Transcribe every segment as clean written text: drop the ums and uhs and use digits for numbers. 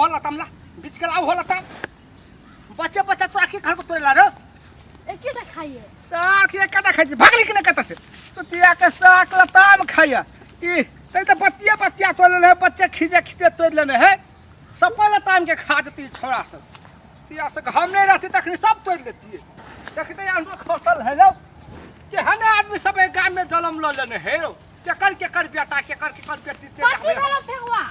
हो लतामला बीच के लाओ हो लताम बच्चे बच्चा तोरा के घर को तोरे ला रे एकेटा खाइए साग ये काटा खाई भागली कि नहीं कहता से तो तिया के साग लताम खाइया ई तै तो बतिया बतिया तोड़ ले बच्चे खींचे खींचे तोड़ लेने है सब लताम के खा देती छोड़ा सब तिया से हम नहीं रहती तखनी सब तोड़ लेती है देखते यार हम फसल है लो कि हने आदमी सब एक गांव में जलम ल लेने है रो केकर बेटा केकर बेटी पति वाला फेंकवा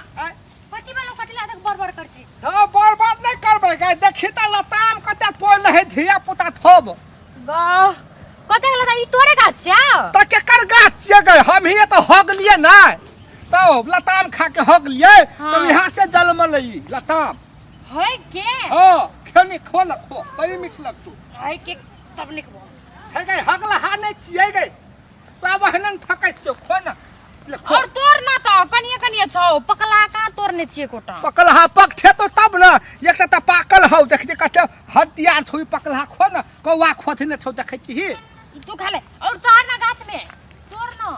पति वाला कटला तक बरबर करची हां बर्बाद नहीं करबे गाय देखी त लताम कते तोड़ ले धिया पुता थोब वाह कते लता ई तोरे गाछ छ त केकर गाछ छ गए हम ही तो हग लिए ना तो लताम खा के हग लिए तो यहां से जलम लई लताम है के हां खनी खो बड़ी मिठ लग तू है के तब निकबो है गए हगला हा नहीं छिए गए बाबा हनन थकै छ खो ना और तोर ना तो कनिया छौ पकला का तोरने छिए कोटा पकल हा पकठे तो तब ना एकटा त पाकल हौ देख जे कते हटिया छुई पकल हा खो ना कौवा खोथि न छौ देखै छी तू खा ले और चढ़ ना गाछ में तोर ना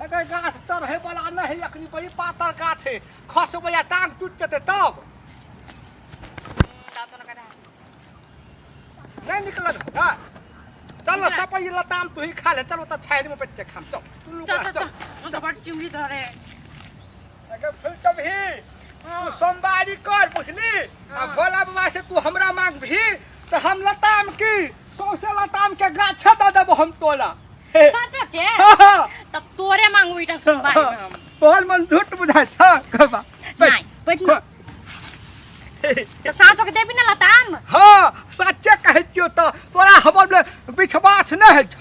अगर गाछ चढ़े वाला न है अखनी बड़ी पातर गाछ है खसबे या टांग टूट जते तब दातो न करा नहीं निकल हां चल सब ये लताम तू ही खा ले चलो त छाई में बैठ के खाम चल तू लोग चल तो बड़ चिमड़ी धरे अगर फिर तभी तू सोमवारी कर बुझली अब भोला बाबा से तू हमरा मांग भी तो हम लताम की सौसे लताम के गाछ द देबो हम तोला सच के तब तोरे मांगू इटा सोमवारी में हम बोल मन झूठ बुझाय था कबा नहीं बैठ तो साचो के देबी ना लताम हां सच्चे कहै छियो त तोरा हमर बिछबाछ न है छ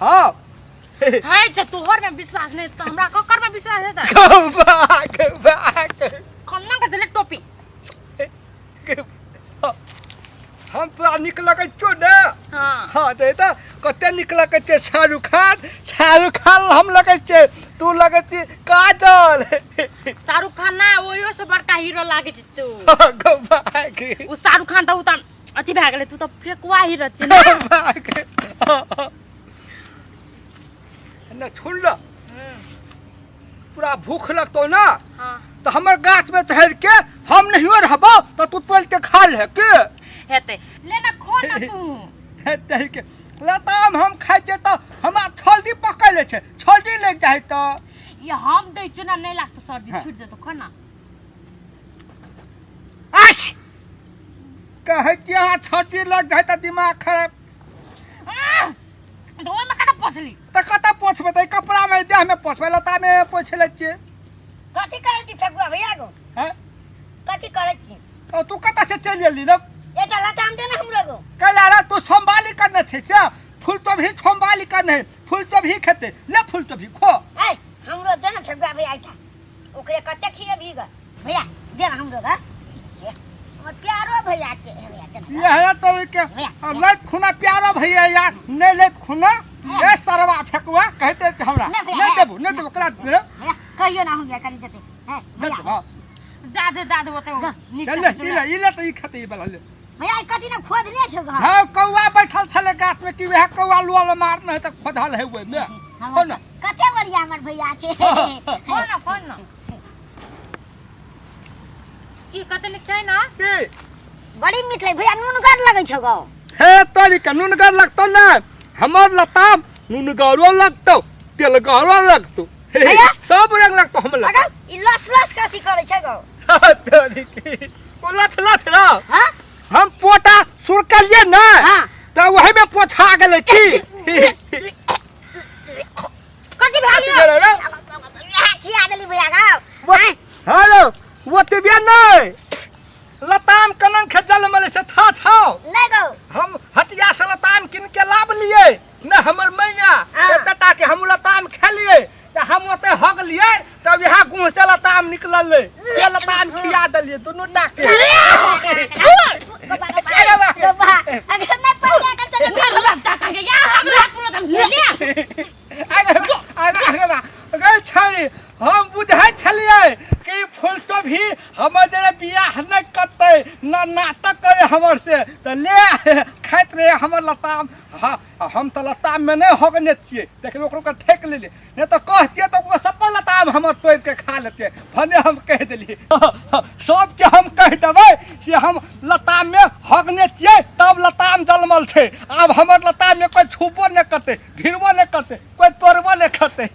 है जे तोहर में विश्वास नहीं तो हमरा ककर में विश्वास है त खन्ना का चले टोपी हम तो निकल के छो ना हां दे त कते निकल के छे शाहरुख खान हम लगे छे तू लगे छे काजल शाहरुख खान ना ओयो से बड़का हीरो लागे छ तू गबाके उ शाहरुख खान त उ त अति भाग गेले तू त फेकवा हीरो छ ना न छोड़ ल पूरा भूख लगतो ना हां तो हमर गाछ में चढ़ के हम नहीं रहबो तो तू तोल के खा ले के हेते लेना खो ना तू हेते के लताम हम खाइ छे तो हमरा छल्दी पकड़ ले छे छल्दी ले जाय तो ये हम दै छ ना नहीं लागत सर्दी छूट जतो खाना आश कहे कि हां छल्दी लग जाय त दिमाग खराब दो में कता पोछली त कता पोछबे त कपड़ा में देह में पोछबे लता में पोछ ले छे कथी करे छी फेकुआ भैया गो हैं कथी करे छी तो तू कता से चल गेली न एटा लताम दे ना हमरो गो कहला रे तू सोमवारी करने छे से फूल तो भी सोमवारी करने फूल तो भी खेते ले फूल तो भी खो ए हमरो दे ना फेकुआ भैया एटा ओकरे कते खिए भी गो भैया दे ना हमरो गा और प्यारो भैया के भैया दे ना ये है तो के लत खुना प्यारा भैया यार नहीं लत खुना ए सरवा फेकुआ कहते कि हमरा नहीं देबो करा दे भैया कहियो ना हम क्या करी देते है भैया दादे बताओ चल ले तो ई खते वाला ले भैया कथी ना खोद ने छ घर हां कौवा बैठल छले गाछ में कि वह कौवा लुआ मारना है त खोदल है ओए में हो ना कते बढ़िया हमर भैया छे फोन ना की कते लिख छै ना की बड़ी मीठ है भैया नूनगर लगै छ गो हे तोरी का नूनगर लगतो ना हमर लताम नूनगरो लगतो तेलगरो लगतो सब रंग लगतो हम लग अगर ई लस कथी करे छ गो तोरी की लछ ना हां हम पोटा सुरकलिए ना त वही में पोछा गेले की कथी भाई किया देली भैया गा हेलो वो तिबिया नहीं लताम कनन खजल मले से था छाओ नहीं गो हम हटिया से लताम किन के लाभ लिए न हमर मैया एतटा के हम लताम खेलिए त हम ओते हग लिए तब यहां गुह से लताम निकलल ले से लताम खिया देलिए दोनों टाके अगर मैं पढ़ के चले लगता का यार हमरा पूरा दम ले ले अगर छाड़ी हम बुझाय छलिए कि फूल तो भी हम जरे बियाह न करते न नाटक करे हमर से त ले खाइत रहे हमर लताम। हाँ हम तो लताम में नहीं हगने छिए, लेकिन ओकरो के ठेक लेलिए, नहीं तो कहतिए तो ओकर सब लताम हमर तोड़ के खा लेते। भने हम कह देलिए सबके हम कह देबै से हम लताम में हगने छिए तब लताम जलमल छे। अब हमर लताम में कोई छुबो नहीं करते, घिरबो नहीं करते, कोई तोड़बो नहीं करते।